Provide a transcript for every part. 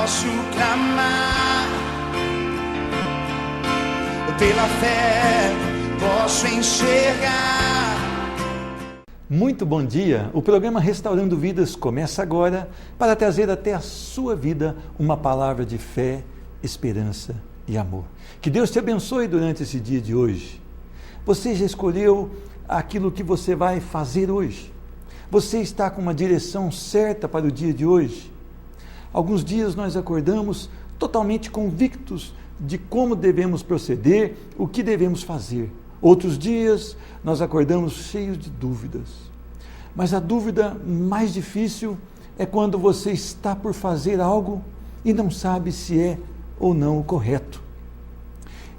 posso clamar, pela fé posso enxergar. Muito bom dia! O programa Restaurando Vidas começa agora para trazer até a sua vida uma palavra de fé, esperança e amor. Que Deus te abençoe durante esse dia de hoje. Você já escolheu aquilo que você vai fazer hoje? Você está com uma direção certa para o dia de hoje? Alguns dias nós acordamos totalmente convictos de como devemos proceder, o que devemos fazer. Outros dias nós acordamos cheios de dúvidas. Mas a dúvida mais difícil é quando você está por fazer algo e não sabe se é ou não o correto.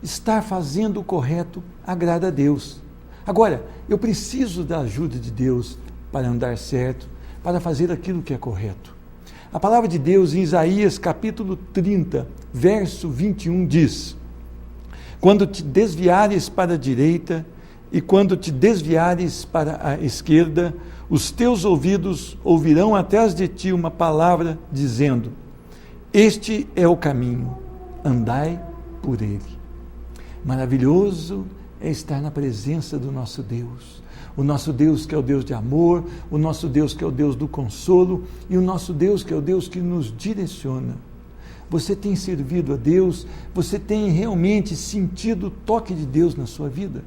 Estar fazendo o correto agrada a Deus. Agora, eu preciso da ajuda de Deus para andar certo, para fazer aquilo que é correto. A palavra de Deus em Isaías capítulo 30, verso 21 diz: quando te desviares para a direita e quando te desviares para a esquerda, os teus ouvidos ouvirão atrás de ti uma palavra dizendo: este é o caminho, andai por ele. Maravilhoso é estar na presença do nosso Deus. O nosso Deus que é o Deus de amor, o nosso Deus que é o Deus do consolo e o nosso Deus que é o Deus que nos direciona. Você tem servido a Deus? Você tem realmente sentido o toque de Deus na sua vida?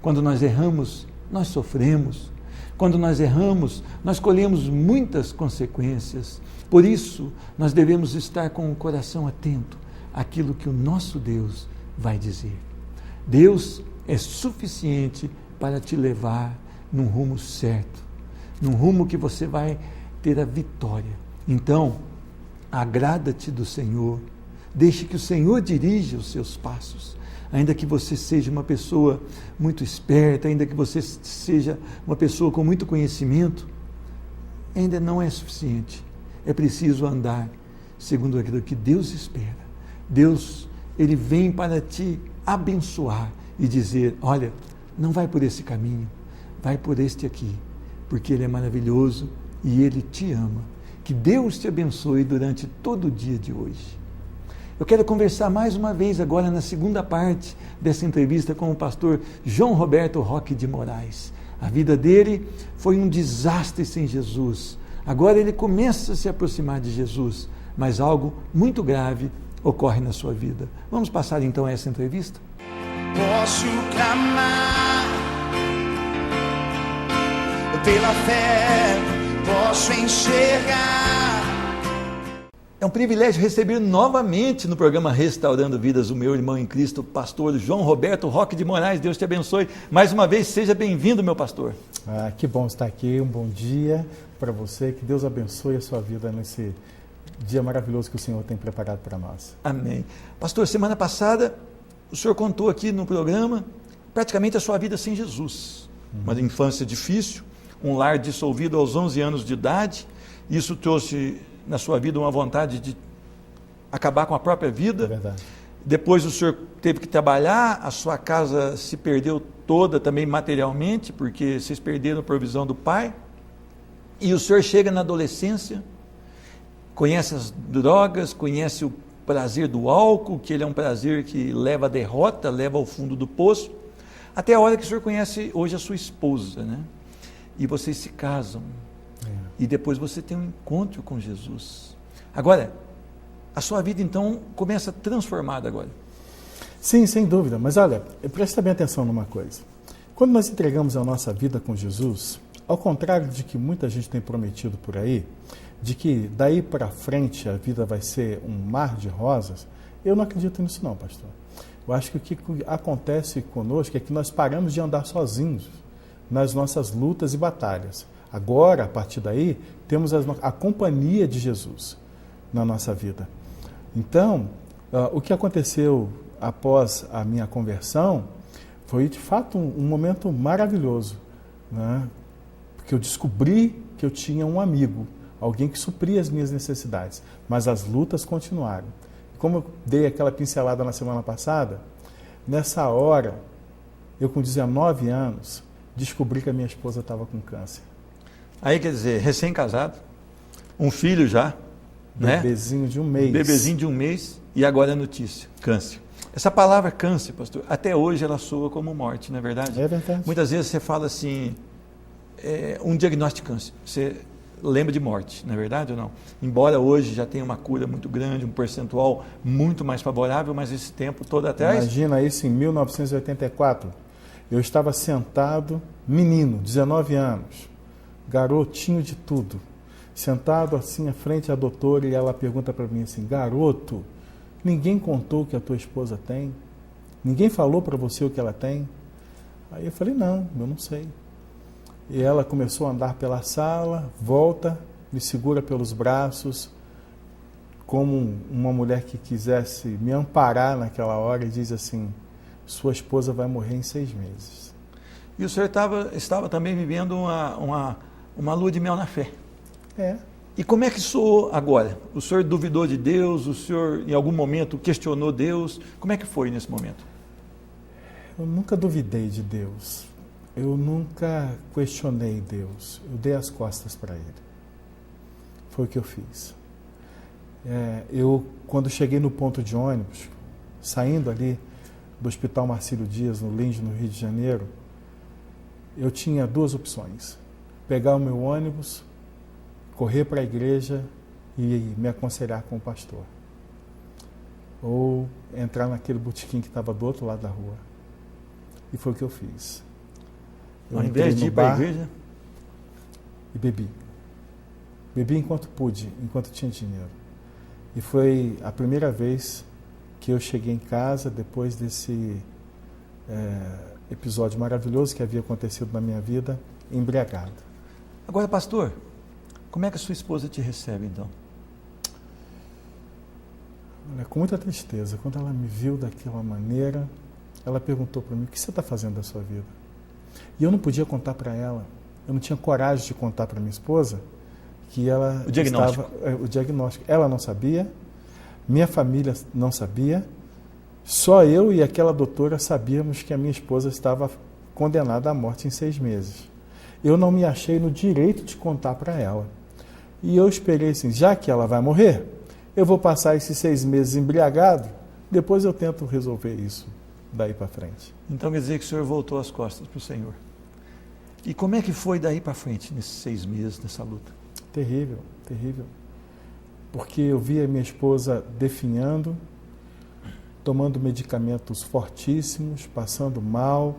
Quando nós erramos, nós sofremos. Quando nós erramos, nós colhemos muitas consequências. Por isso, nós devemos estar com o coração atento àquilo que o nosso Deus vai dizer. Deus é suficiente para te levar num rumo certo, num rumo que você vai ter a vitória. Então, agrada-te do Senhor, deixe que o Senhor dirija os seus passos, ainda que você seja uma pessoa muito esperta, ainda que você seja uma pessoa com muito conhecimento, ainda não é suficiente. É preciso andar segundo aquilo que Deus espera. Deus, Ele vem para te abençoar e dizer: olha, não vai por esse caminho, vai por este aqui, porque Ele é maravilhoso e Ele te ama. Que Deus te abençoe durante todo o dia de hoje. Eu quero conversar mais uma vez agora na segunda parte dessa entrevista com o pastor João Roberto Roque de Moraes. A vida dele foi um desastre sem Jesus. Agora ele começa a se aproximar de Jesus, mas algo muito grave ocorre na sua vida. Vamos passar então essa entrevista? Posso clamar, pela fé posso enxergar. É um privilégio receber novamente no programa Restaurando Vidas o meu irmão em Cristo, o pastor João Roberto Roque de Moraes. Deus te abençoe. Mais uma vez, seja bem-vindo, meu pastor. Que bom estar aqui. Um bom dia para você. Que Deus abençoe a sua vida nesse dia maravilhoso que o Senhor tem preparado para nós. Amém. Pastor, semana passada o senhor contou aqui no programa praticamente a sua vida sem Jesus. Uma infância difícil, um lar dissolvido aos 11 anos de idade. Isso trouxe na sua vida uma vontade de acabar com a própria vida. É verdade. Depois o senhor teve que trabalhar, a sua casa se perdeu toda também materialmente, porque vocês perderam a provisão do pai. E o senhor chega na adolescência, conhece as drogas, conhece o prazer do álcool, que ele é um prazer que leva à derrota, leva ao fundo do poço, até a hora que o senhor conhece hoje a sua esposa, né? E vocês se casam. E depois você tem um encontro com Jesus. Agora, a sua vida então começa transformada agora. Sim, sem dúvida. Mas olha, presta bem atenção numa coisa. Quando nós entregamos a nossa vida com Jesus, ao contrário de que muita gente tem prometido por aí, de que daí para frente a vida vai ser um mar de rosas, eu não acredito nisso não, pastor. Eu acho que o que acontece conosco é que nós paramos de andar sozinhos nas nossas lutas e batalhas. Agora, a partir daí, temos a companhia de Jesus na nossa vida. Então, o que aconteceu após a minha conversão foi, de fato, um momento maravilhoso, né? Porque eu descobri que eu tinha um amigo, alguém que supria as minhas necessidades, mas as lutas continuaram. Como eu dei aquela pincelada na semana passada, nessa hora, eu com 19 anos, descobri que a minha esposa estava com câncer. Aí, quer dizer, recém-casado, um filho já, né? Bebezinho de um mês. Bebezinho de um mês e agora a notícia, câncer. Essa palavra câncer, pastor, até hoje ela soa como morte, não é verdade? É verdade. Muitas vezes você fala assim, um diagnóstico de câncer, você lembra de morte, não é verdade ou não? Embora hoje já tenha uma cura muito grande, um percentual muito mais favorável, mas esse tempo todo atrás... Imagina isso em 1984. Eu estava sentado, menino, 19 anos, garotinho de tudo, sentado assim à frente da doutora e ela pergunta para mim assim, garoto, ninguém contou o que a tua esposa tem? Ninguém falou para você o que ela tem? Aí eu falei, não, eu não sei. E ela começou a andar pela sala, volta, me segura pelos braços, como uma mulher que quisesse me amparar naquela hora e diz assim, sua esposa vai morrer em 6 meses. E o senhor estava também vivendo uma lua de mel na fé. É. E como é que soou agora? O senhor duvidou de Deus? O senhor, em algum momento, questionou Deus? Como é que foi nesse momento? Eu nunca duvidei de Deus. Eu nunca questionei Deus. Eu dei as costas para Ele. Foi o que eu fiz. Eu, quando cheguei no ponto de ônibus, saindo ali do Hospital Marcílio Dias, no Lins, no Rio de Janeiro, eu tinha 2 opções. Pegar o meu ônibus, correr para a igreja e me aconselhar com o pastor. Ou entrar naquele botequim que estava do outro lado da rua. E foi o que eu fiz. Eu Ao invés de ir para a igreja? E bebi. Bebi enquanto pude, enquanto tinha dinheiro. E foi a primeira vez que eu cheguei em casa depois desse episódio maravilhoso que havia acontecido na minha vida, embriagado. Agora, pastor, como é que a sua esposa te recebe, então? Com muita tristeza. Quando ela me viu daquela maneira, ela perguntou para mim, o que você está fazendo da sua vida? E eu não podia contar para ela, eu não tinha coragem de contar para minha esposa que ela o diagnóstico. O diagnóstico. Ela não sabia, minha família não sabia, só eu e aquela doutora sabíamos que a minha esposa estava condenada à morte em 6 meses. Eu não me achei no direito de contar para ela. E eu esperei assim, já que ela vai morrer, eu vou passar esses 6 meses embriagado, depois eu tento resolver isso daí para frente. Então quer dizer que o senhor voltou as costas para o Senhor. E como é que foi daí para frente, nesses 6 meses, nessa luta? Terrível, terrível. Porque eu via minha esposa definhando, tomando medicamentos fortíssimos, passando mal,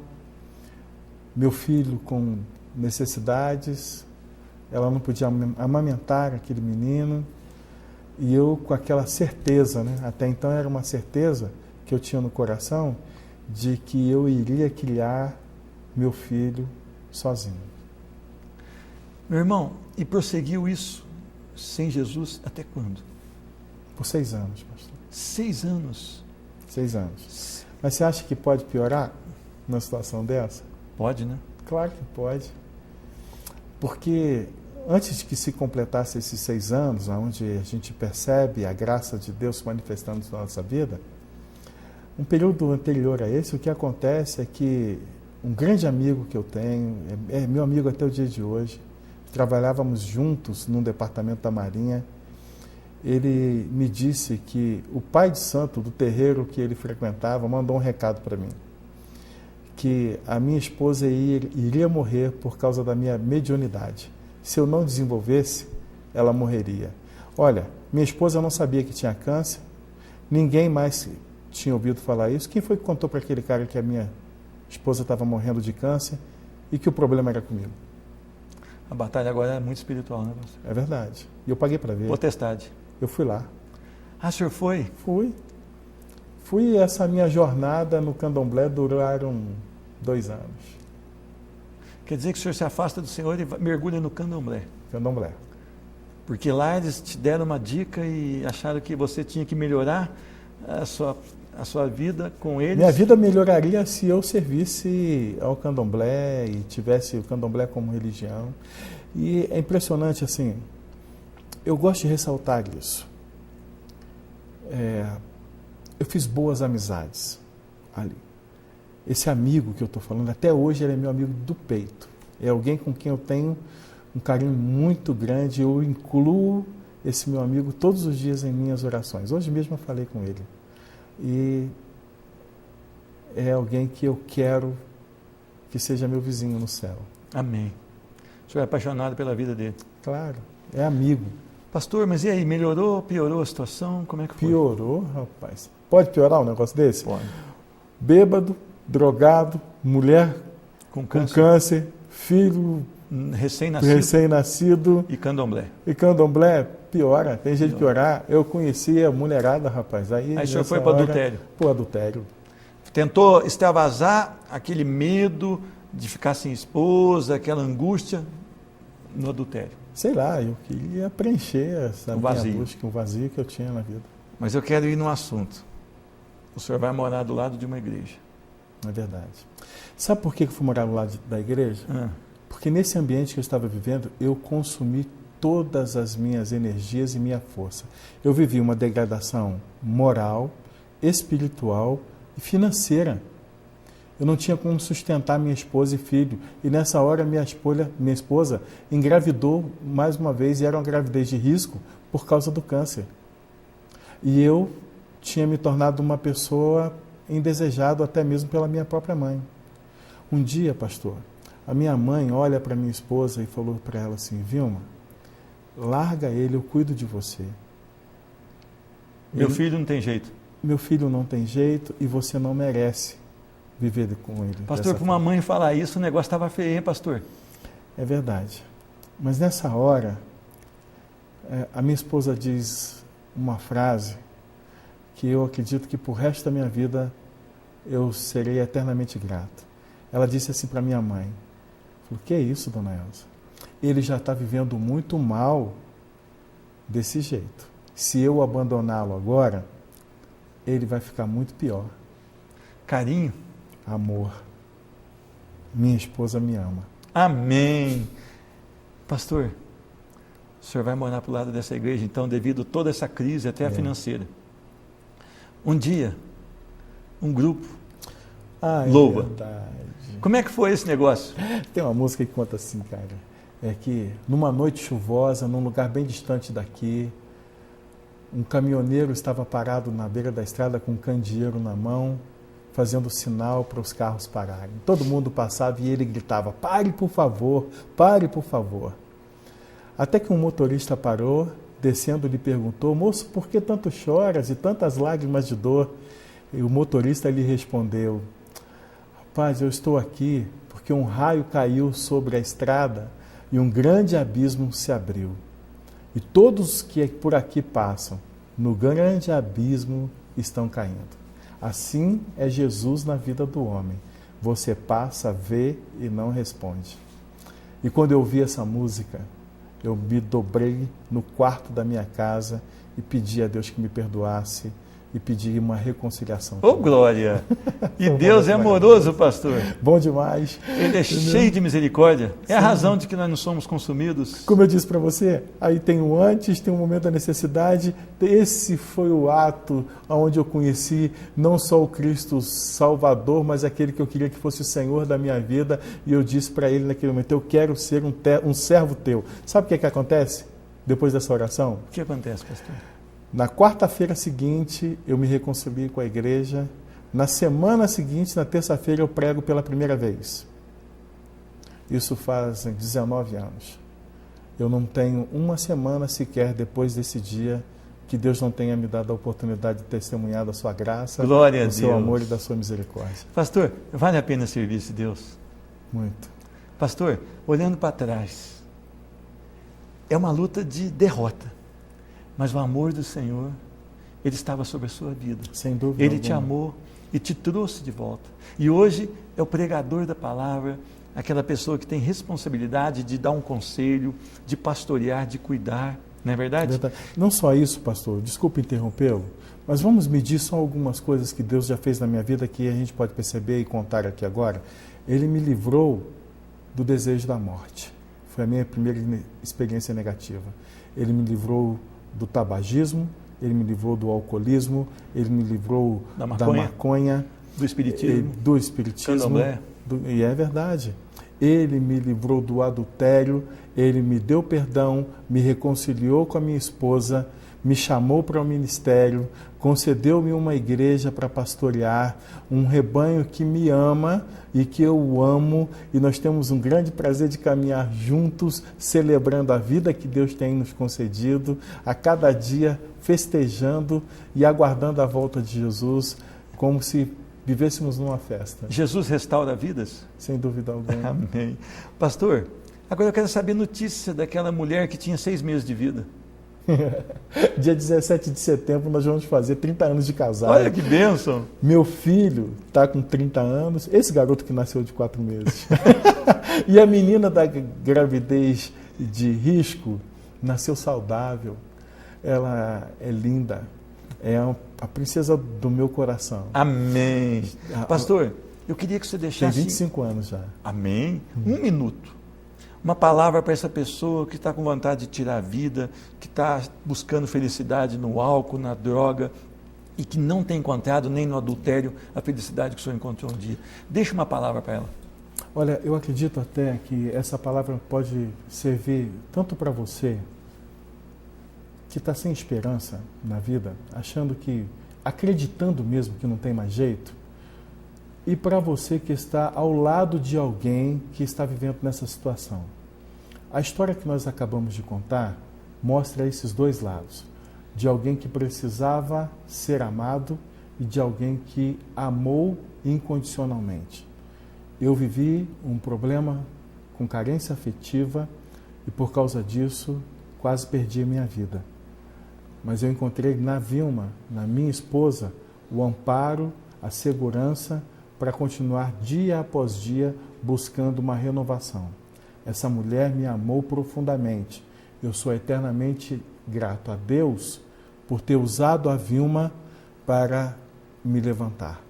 meu filho com necessidades, ela não podia amamentar aquele menino, e eu com aquela certeza, né? Até então era uma certeza que eu tinha no coração de que eu iria criar meu filho sozinho. Meu irmão, e prosseguiu isso sem Jesus até quando? Por 6 anos, pastor. 6 anos? 6 anos. Mas você acha que pode piorar numa situação dessa? Pode, né? Claro que pode. Porque antes de que se completasse esses 6 anos, onde a gente percebe a graça de Deus se manifestando na nossa vida, um período anterior a esse, o que acontece é que um grande amigo que eu tenho, é meu amigo até o dia de hoje, trabalhávamos juntos num departamento da Marinha, ele me disse que o pai de santo do terreiro que ele frequentava mandou um recado para mim, que a minha esposa iria morrer por causa da minha mediunidade. Se eu não desenvolvesse, ela morreria. Olha, minha esposa não sabia que tinha câncer, ninguém mais tinha ouvido falar isso. Quem foi que contou para aquele cara que a minha esposa estava morrendo de câncer e que o problema era comigo? A batalha agora é muito espiritual, né, pastor? É verdade. E eu paguei para ver. Potestade. Eu fui lá. Ah, o senhor foi? Fui e essa minha jornada no candomblé duraram 2 anos. Quer dizer que o senhor se afasta do Senhor e mergulha no candomblé. Candomblé. Porque lá eles te deram uma dica e acharam que você tinha que melhorar a sua vida com eles. Minha vida melhoraria se eu servisse ao candomblé e tivesse o candomblé como religião. E é impressionante, assim, eu gosto de ressaltar isso. Eu fiz boas amizades ali. Esse amigo que eu estou falando, até hoje ele é meu amigo do peito. É alguém com quem eu tenho um carinho muito grande, eu incluo esse meu amigo todos os dias em minhas orações. Hoje mesmo eu falei com ele. E é alguém que eu quero que seja meu vizinho no céu. Amém. O senhor é apaixonado pela vida dele? Claro, é amigo. Pastor, mas e aí, melhorou, piorou a situação? Como é que foi? Piorou, rapaz. Pode piorar um negócio desse? Pode. Bêbado, drogado, mulher Com com câncer, câncer, filho recém-nascido. e candomblé. E candomblé, piora, tem jeito de piorar. Eu conhecia a mulherada, rapaz. Aí o senhor nessa foi para o hora, adultério? Pro adultério. Tentou extravasar aquele medo de ficar sem esposa, aquela angústia no adultério. Sei lá, eu queria preencher essa Um vazio. minha busca, um vazio que eu tinha na vida. Mas eu quero ir num assunto. O senhor vai morar do lado de uma igreja. É verdade. Sabe por que eu fui morar do lado da igreja? Porque nesse ambiente que eu estava vivendo, eu consumi todas as minhas energias e minha força. Eu vivi uma degradação moral, espiritual e financeira. Eu não tinha como sustentar minha esposa e filho. E nessa hora minha esposa engravidou mais uma vez e era uma gravidez de risco por causa do câncer. E eu tinha me tornado uma pessoa indesejada até mesmo pela minha própria mãe. Um dia, pastor, a minha mãe olha para minha esposa e falou para ela assim: Vilma, larga ele, eu cuido de você. Meu filho não tem jeito. Meu filho não tem jeito e você não merece viver com ele. Pastor, para uma mãe falar isso, o negócio estava feio, hein, pastor? É verdade. Mas nessa hora, a minha esposa diz uma frase que eu acredito que por resto da minha vida eu serei eternamente grato. Ela disse assim para minha mãe: falou, que é isso, dona Elza? Ele já está vivendo muito mal desse jeito. Se eu abandoná-lo agora, ele vai ficar muito pior. Carinho. Amor. Minha esposa me ama. Amém. Pastor, o senhor vai morar para o lado dessa igreja, então, devido a toda essa crise, até a financeira. Um dia, um grupo louva. Verdade. Como é que foi esse negócio? Tem uma música que conta assim, cara. É que numa noite chuvosa, num lugar bem distante daqui, um caminhoneiro estava parado na beira da estrada com um candeeiro na mão, fazendo sinal para os carros pararem. Todo mundo passava e ele gritava: pare, por favor, pare, por favor. Até que um motorista parou, descendo, lhe perguntou: moço, por que tanto choras e tantas lágrimas de dor? E o motorista lhe respondeu: rapaz, eu estou aqui porque um raio caiu sobre a estrada e um grande abismo se abriu. E todos que por aqui passam, no grande abismo estão caindo. Assim é Jesus na vida do homem. Você passa, vê e não responde. E quando eu ouvi essa música, eu me dobrei no quarto da minha casa e pedi a Deus que me perdoasse e pedi uma reconciliação. Ô, glória! E Deus é amoroso, pastor. Bom demais. Ele é cheio de misericórdia. É a razão de que nós não somos consumidos. Como eu disse para você, aí tem o antes, tem o momento da necessidade. Esse foi o ato onde eu conheci não só o Cristo Salvador, mas aquele que eu queria que fosse o Senhor da minha vida. E eu disse para ele naquele momento: eu quero ser um servo teu. Sabe o que acontece depois dessa oração? O que acontece, pastor? Na quarta-feira seguinte, eu me reconciliei com a igreja. Na semana seguinte, na terça-feira, eu prego pela primeira vez. Isso faz 19 anos. Eu não tenho uma semana sequer depois desse dia que Deus não tenha me dado a oportunidade de testemunhar da sua graça, Glória do a seu Deus. amor e da sua misericórdia. Pastor, vale a pena servir esse Deus? Muito. Pastor, olhando para trás, é uma luta de derrota. Mas o amor do Senhor, Ele estava sobre a sua vida. Sem dúvida Ele alguma. te amou e te trouxe de volta. E hoje é o pregador da palavra, aquela pessoa que tem responsabilidade de dar um conselho, de pastorear, de cuidar. Não é verdade? Verdade. Não só isso, pastor, desculpe interrompê-lo, mas vamos medir só algumas coisas que Deus já fez na minha vida que a gente pode perceber e contar aqui agora. Ele me livrou do desejo da morte. Foi a minha primeira experiência negativa. Ele me livrou do tabagismo, ele me livrou do alcoolismo, ele me livrou da maconha, do espiritismo, do espiritismo. candomblé. E é verdade. Ele me livrou do adultério, Ele me deu perdão, me reconciliou com a minha esposa, me chamou para o ministério, concedeu-me uma igreja para pastorear, um rebanho que me ama e que eu amo, e nós temos um grande prazer de caminhar juntos, celebrando a vida que Deus tem nos concedido, a cada dia festejando e aguardando a volta de Jesus, como se vivêssemos numa festa. Jesus restaura vidas? Sem dúvida alguma. Amém. Pastor, agora eu quero saber notícia daquela mulher que tinha 6 meses de vida. Dia 17 de setembro nós vamos fazer 30 anos de casado. Olha que bênção! Meu filho está com 30 anos, esse garoto que nasceu de 4 meses. E a menina da gravidez de risco nasceu saudável. Ela é linda, é a princesa do meu coração. Amém. Pastor, eu queria que você deixasse... Tem 25 anos já. Amém. 1 minuto. Uma palavra para essa pessoa que está com vontade de tirar a vida, que está buscando felicidade no álcool, na droga, e que não tem encontrado nem no adultério a felicidade que o senhor encontrou um dia. Deixa uma palavra para ela. Olha, eu acredito até que essa palavra pode servir tanto para você que está sem esperança na vida, achando que, acreditando mesmo que não tem mais jeito, e para você que está ao lado de alguém que está vivendo nessa situação. A história que nós acabamos de contar mostra esses dois lados, de alguém que precisava ser amado e de alguém que amou incondicionalmente. Eu vivi um problema com carência afetiva e por causa disso quase perdi a minha vida. Mas eu encontrei na Vilma, na minha esposa, o amparo, a segurança para continuar dia após dia buscando uma renovação. Essa mulher me amou profundamente. Eu sou eternamente grato a Deus por ter usado a Vilma para me levantar.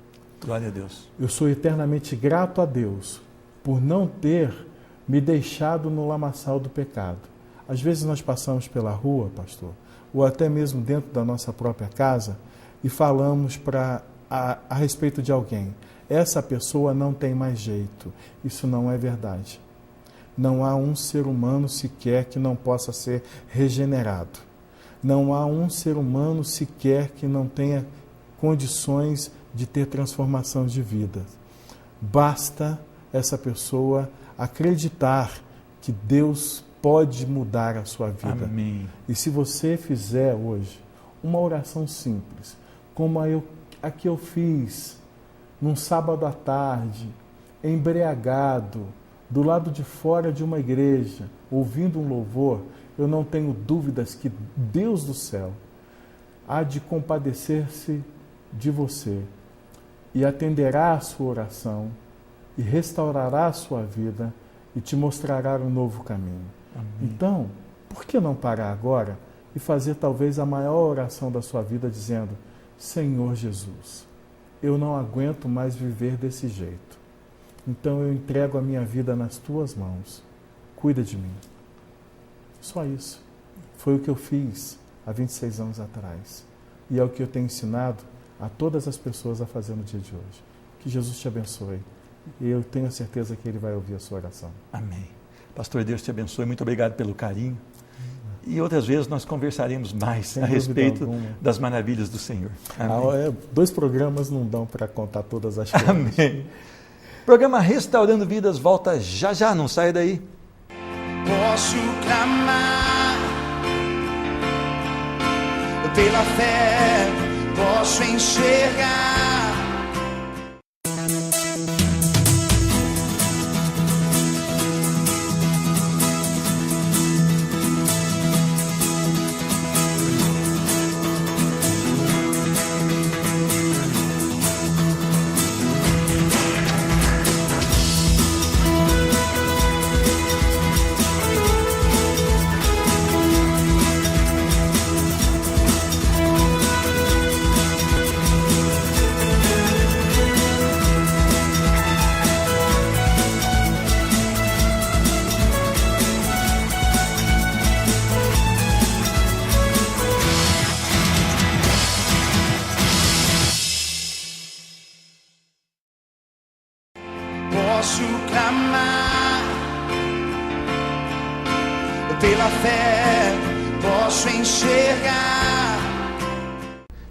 Glória a Deus. Eu sou eternamente grato a Deus por não ter me deixado no lamaçal do pecado. Às vezes nós passamos pela rua, pastor, ou até mesmo dentro da nossa própria casa e falamos a respeito de alguém. Essa pessoa não tem mais jeito. Isso não é verdade. Não há um ser humano sequer que não possa ser regenerado. Não há um ser humano sequer que não tenha condições de ter transformação de vida. Basta essa pessoa acreditar que Deus pode mudar a sua vida. Amém. E se você fizer hoje uma oração simples, como a que eu fiz num sábado à tarde, embriagado, do lado de fora de uma igreja, ouvindo um louvor, eu não tenho dúvidas que Deus do céu há de compadecer-se de você e atenderá a sua oração e restaurará a sua vida e te mostrará um novo caminho. Amém. Então, por que não parar agora e fazer talvez a maior oração da sua vida dizendo: Senhor Jesus, eu não aguento mais viver desse jeito. Então eu entrego a minha vida nas tuas mãos. Cuida de mim. Só isso. Foi o que eu fiz há 26 anos atrás. E é o que eu tenho ensinado a todas as pessoas a fazer no dia de hoje. Que Jesus te abençoe. E eu tenho certeza que Ele vai ouvir a sua oração. Amém. Pastor, Deus te abençoe. Muito obrigado pelo carinho. E outras vezes nós conversaremos mais Sem a respeito alguma. das maravilhas do Senhor. Amém. 2 programas não dão para contar todas as coisas. Amém. Programa Restaurando Vidas volta já já, não sai daí. Posso clamar pela fé, posso enxergar. Posso clamar pela fé posso enxergar.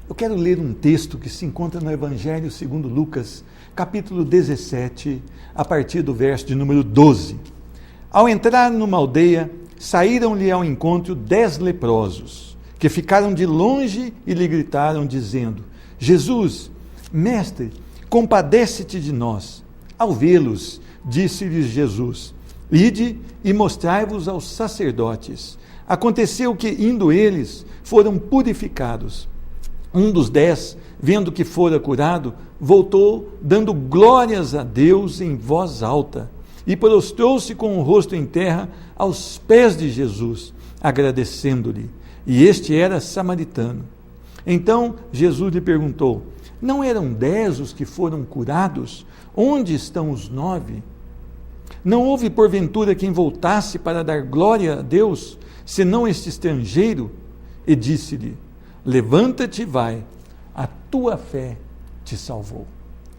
Eu quero ler um texto que se encontra no Evangelho segundo Lucas, capítulo 17, a partir do verso de número 12. Ao entrar numa aldeia, saíram-lhe ao encontro 10 leprosos, que ficaram de longe e lhe gritaram, dizendo: Jesus, mestre, compadece-te de nós. Ao vê-los, disse-lhes Jesus: Ide e mostrai-vos aos sacerdotes. Aconteceu que, indo eles, foram purificados. Um dos 10, vendo que fora curado, voltou, dando glórias a Deus em voz alta, e prostrou-se com o rosto em terra aos pés de Jesus, agradecendo-lhe. E este era samaritano. Então Jesus lhe perguntou: Não eram 10 os que foram curados? Onde estão os 9? Não houve porventura quem voltasse para dar glória a Deus, senão este estrangeiro? E disse-lhe: Levanta-te e vai, a tua fé te salvou.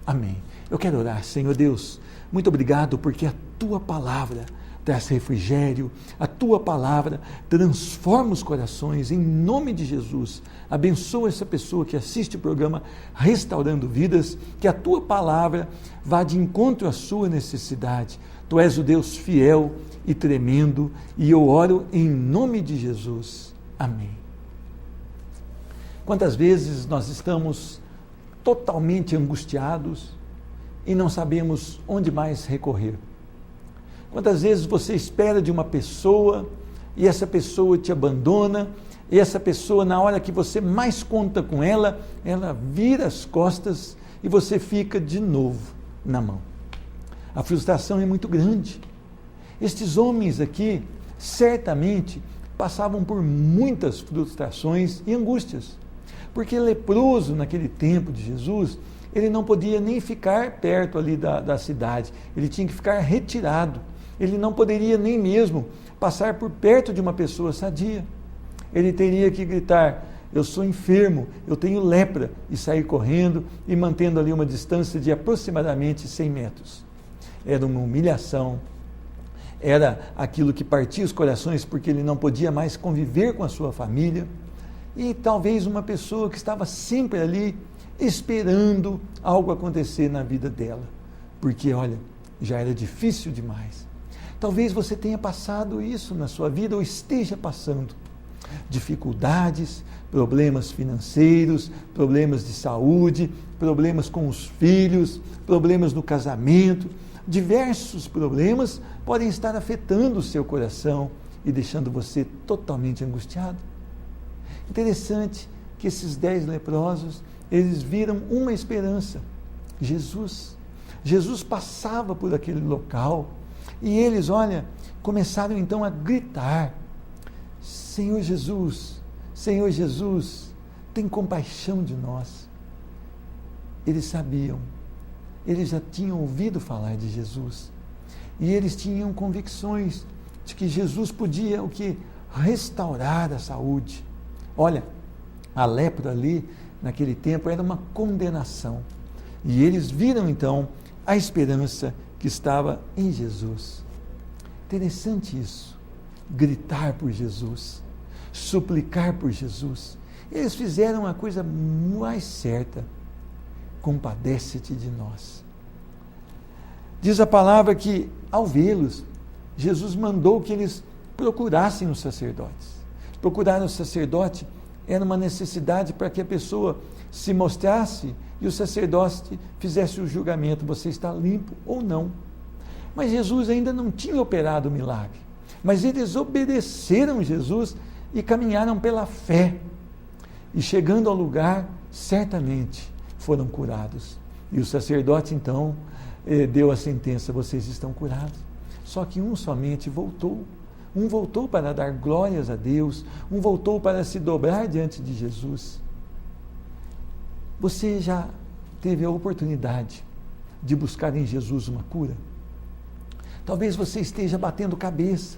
Amém. Eu quero orar. Senhor Deus, muito obrigado porque a tua palavra traz refrigério, a tua palavra transforma os corações, em nome de Jesus. Abençoa essa pessoa que assiste o programa Restaurando Vidas, que a tua palavra vá de encontro à sua necessidade. Tu és o Deus fiel e tremendo, e eu oro em nome de Jesus. Amém. Quantas vezes nós estamos totalmente angustiados e não sabemos onde mais recorrer? Quantas vezes você espera de uma pessoa e essa pessoa te abandona, e essa pessoa, na hora que você mais conta com ela, ela vira as costas e você fica de novo na mão. A frustração é muito grande. Estes homens aqui certamente passavam por muitas frustrações e angústias, porque leproso naquele tempo de Jesus, ele não podia nem ficar perto ali da cidade, ele tinha que ficar retirado, ele não poderia nem mesmo passar por perto de uma pessoa sadia, ele teria que gritar: eu sou enfermo, eu tenho lepra, e sair correndo e mantendo ali uma distância de aproximadamente 100 metros. Era uma humilhação, era aquilo que partia os corações, porque ele não podia mais conviver com a sua família, e talvez uma pessoa que estava sempre ali esperando algo acontecer na vida dela, porque olha, já era difícil demais. Talvez você tenha passado isso na sua vida ou esteja passando. Dificuldades, problemas financeiros, problemas de saúde, problemas com os filhos, problemas no casamento, diversos problemas podem estar afetando o seu coração e deixando você totalmente angustiado. Interessante que esses 10 leprosos, eles viram uma esperança: Jesus. Jesus passava por aquele local e eles, olha, começaram então a gritar: Senhor Jesus, Senhor Jesus, tem compaixão de nós. Eles sabiam, eles já tinham ouvido falar de Jesus e eles tinham convicções de que Jesus podia o que? Restaurar a saúde. Olha, a lepra ali, naquele tempo, era uma condenação. E eles viram, então, a esperança que estava em Jesus. Interessante isso. Gritar por Jesus, suplicar por Jesus. Eles fizeram a coisa mais certa. Compadece-te de nós. Diz a palavra que, ao vê-los, Jesus mandou que eles procurassem os sacerdotes. Procurar o sacerdote era uma necessidade para que a pessoa se mostrasse e o sacerdote fizesse o julgamento: você está limpo ou não. Mas Jesus ainda não tinha operado o milagre. Mas eles obedeceram Jesus e caminharam pela fé. E chegando ao lugar, certamente foram curados. E o sacerdote então deu a sentença: vocês estão curados. Só que um somente voltou. Um voltou para dar glórias a Deus, um voltou para se dobrar diante de Jesus. Você já teve a oportunidade de buscar em Jesus uma cura? Talvez você esteja batendo cabeça,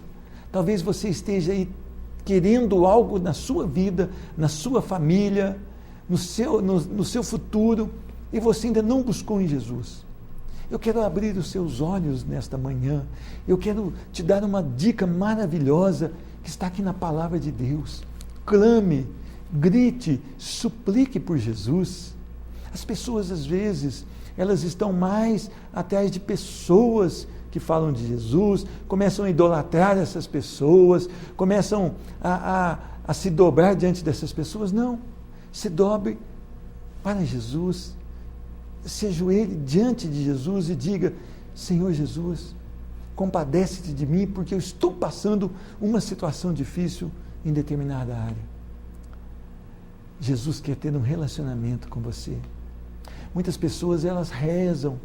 talvez você esteja aí querendo algo na sua vida, na sua família, no seu futuro, e você ainda não buscou em Jesus. Eu quero abrir os seus olhos nesta manhã, eu quero te dar uma dica maravilhosa que está aqui na palavra de Deus. Clame, grite, suplique por Jesus. As pessoas, às vezes, elas estão mais atrás de pessoas que falam de Jesus, começam a idolatrar essas pessoas, começam a se dobrar diante dessas pessoas. Não, se dobre para Jesus, se ajoelhe diante de Jesus e diga: Senhor Jesus, compadece-te de mim, porque eu estou passando uma situação difícil em determinada área. Jesus quer ter um relacionamento com você. Muitas pessoas, elas rezam,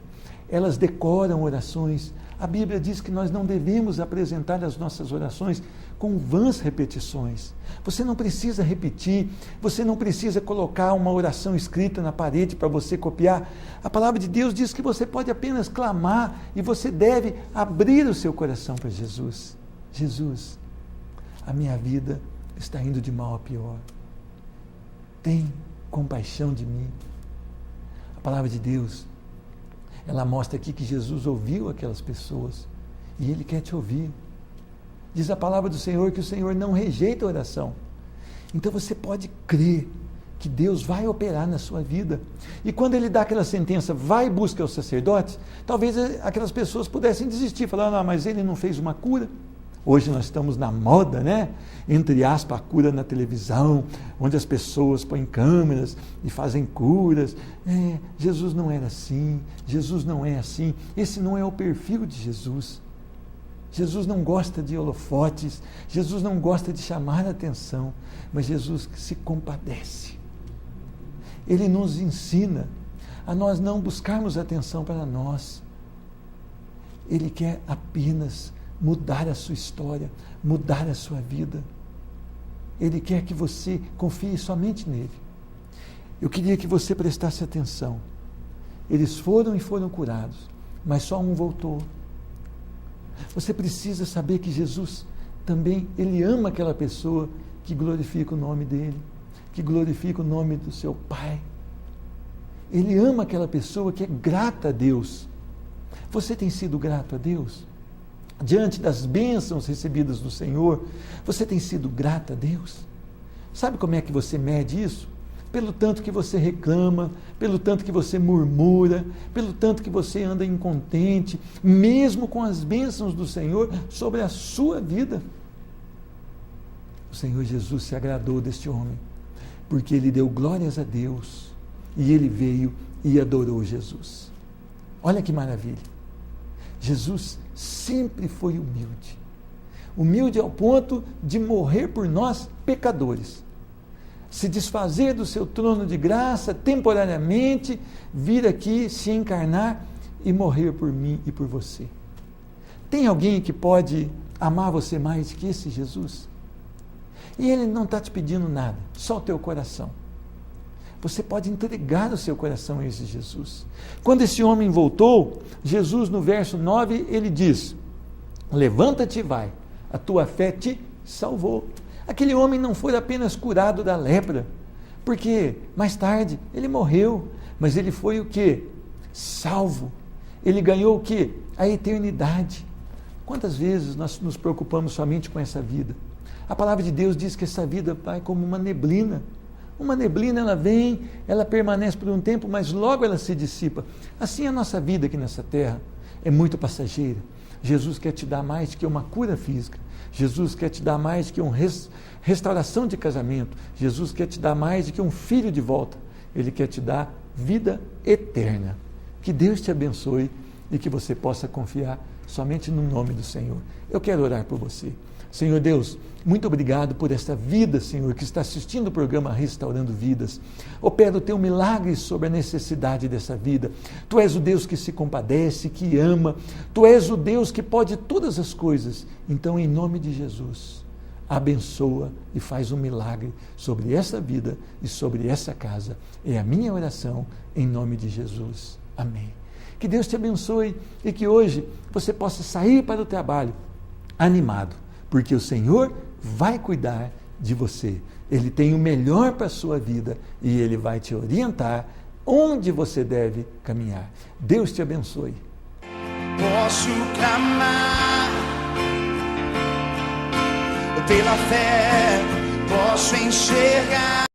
elas decoram orações. A Bíblia diz que nós não devemos apresentar as nossas orações com vãs repetições. Você não precisa repetir, você não precisa colocar uma oração escrita na parede para você copiar. A palavra de Deus diz que você pode apenas clamar e você deve abrir o seu coração para Jesus. Jesus, a minha vida está indo de mal a pior. Tem compaixão de mim. A palavra de Deus, ela mostra aqui que Jesus ouviu aquelas pessoas e Ele quer te ouvir. Diz a palavra do Senhor que o Senhor não rejeita a oração. Então você pode crer que Deus vai operar na sua vida. E quando Ele dá aquela sentença, vai e busca os sacerdotes, talvez aquelas pessoas pudessem desistir, falar: não, mas Ele não fez uma cura. Hoje nós estamos na moda, né? Entre aspas, a cura na televisão, onde as pessoas põem câmeras e fazem curas. Jesus não era assim, Jesus não é assim. Esse não é o perfil de Jesus. Jesus não gosta de holofotes, Jesus não gosta de chamar a atenção, mas Jesus se compadece. Ele nos ensina a nós não buscarmos atenção para nós. Ele quer apenas mudar a sua história, mudar a sua vida. Ele quer que você confie somente nele. Eu queria que você prestasse atenção. Eles foram e foram curados, mas só um voltou. Você precisa saber que Jesus também, Ele ama aquela pessoa que glorifica o nome dEle, que glorifica o nome do seu Pai. Ele ama aquela pessoa que é grata a Deus. Você tem sido grato a Deus? Diante das bênçãos recebidas do Senhor, você tem sido grato a Deus? Sabe como é que você mede isso? Pelo tanto que você reclama, pelo tanto que você murmura, pelo tanto que você anda incontente, mesmo com as bênçãos do Senhor sobre a sua vida. O Senhor Jesus se agradou deste homem, porque ele deu glórias a Deus e ele veio e adorou Jesus. Olha que maravilha! Jesus sempre foi humilde. Humilde ao ponto de morrer por nós, pecadores. Se desfazer do seu trono de graça, temporariamente, vir aqui, se encarnar e morrer por mim e por você. Tem alguém que pode amar você mais que esse Jesus? E Ele não está te pedindo nada, só o teu coração. Você pode entregar o seu coração a esse Jesus. Quando esse homem voltou, Jesus, no verso 9, ele diz: levanta-te e vai, a tua fé te salvou. Aquele homem não foi apenas curado da lepra, porque mais tarde ele morreu, mas ele foi o quê? Salvo. Ele ganhou o quê? A eternidade. Quantas vezes nós nos preocupamos somente com essa vida? A palavra de Deus diz que essa vida vai como uma neblina. Uma neblina, ela vem, ela permanece por um tempo, mas logo ela se dissipa. Assim a nossa vida aqui nessa terra é muito passageira. Jesus quer te dar mais que uma cura física. Jesus quer te dar mais que uma restauração de casamento. Jesus quer te dar mais que um filho de volta. Ele quer te dar vida eterna. Que Deus te abençoe e que você possa confiar somente no nome do Senhor. Eu quero orar por você. Senhor Deus, muito obrigado por esta vida, Senhor, que está assistindo o programa Restaurando Vidas. Opera o teu milagre sobre a necessidade dessa vida. Tu és o Deus que se compadece, que ama. Tu és o Deus que pode todas as coisas. Então, em nome de Jesus, abençoa e faz um milagre sobre essa vida e sobre essa casa. É a minha oração em nome de Jesus. Amém. Que Deus te abençoe e que hoje você possa sair para o trabalho animado, porque o Senhor vai cuidar de você. Ele tem o melhor para a sua vida e Ele vai te orientar onde você deve caminhar. Deus te abençoe. Posso clamar, pela fé posso enxergar.